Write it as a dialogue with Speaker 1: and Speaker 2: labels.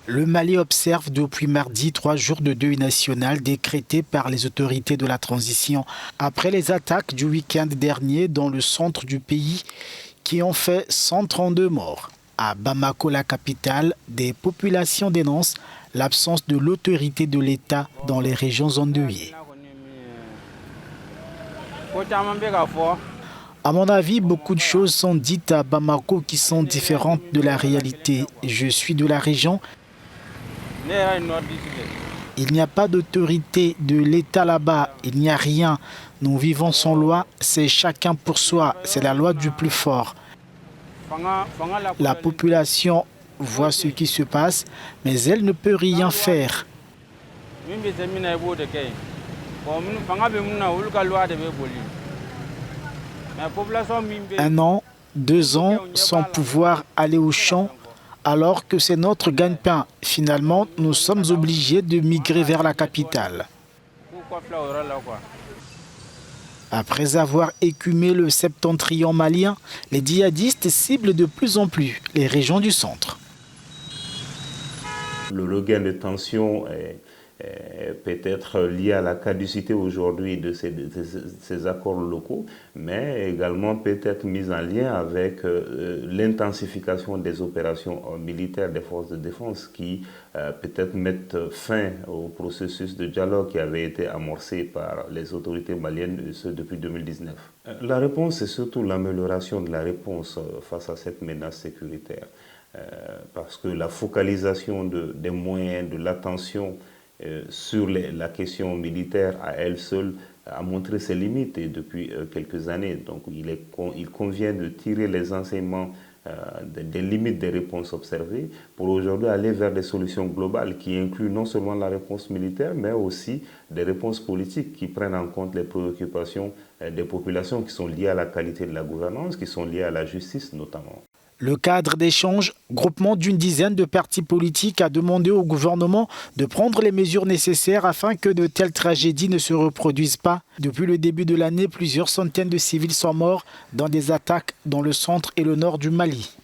Speaker 1: Le Mali observe depuis mardi 3 jours de deuil national décrétés par les autorités de la transition après les attaques du week-end dernier dans le centre du pays qui ont fait 132 morts. À Bamako, la capitale, des populations dénoncent l'absence de l'autorité de l'État dans les régions endeuillées. À mon avis, beaucoup de choses sont dites à Bamako qui sont différentes de la réalité. Je suis de la région. Il n'y a pas d'autorité de l'État là-bas, il n'y a rien. Nous vivons sans loi, c'est chacun pour soi, c'est la loi du plus fort. La population voit ce qui se passe, mais elle ne peut rien faire. 1 an, 2 ans sans pouvoir aller au champ, alors que c'est notre gagne-pain. Finalement, nous sommes obligés de migrer vers la capitale. Après avoir écumé le septentrion malien, les djihadistes ciblent de plus en plus les régions du centre.
Speaker 2: Le regain de tension est peut-être lié à la caducité aujourd'hui de ces accords locaux, mais également peut-être mis en lien avec l'intensification des opérations militaires des forces de défense qui peut-être mettent fin au processus de dialogue qui avait été amorcé par les autorités maliennes depuis 2019. La réponse, c'est surtout l'amélioration de la réponse face à cette menace sécuritaire, parce que la focalisation des moyens, de l'attention sur la question militaire à elle seule a montré ses limites depuis quelques années. Donc il convient de tirer les enseignements des limites des réponses observées pour aujourd'hui aller vers des solutions globales qui incluent non seulement la réponse militaire mais aussi des réponses politiques qui prennent en compte les préoccupations des populations qui sont liées à la qualité de la gouvernance, qui sont liées à la justice notamment.
Speaker 1: Le cadre d'échange, groupement d'une dizaine de partis politiques, a demandé au gouvernement de prendre les mesures nécessaires afin que de telles tragédies ne se reproduisent pas. Depuis le début de l'année, plusieurs centaines de civils sont morts dans des attaques dans le centre et le nord du Mali.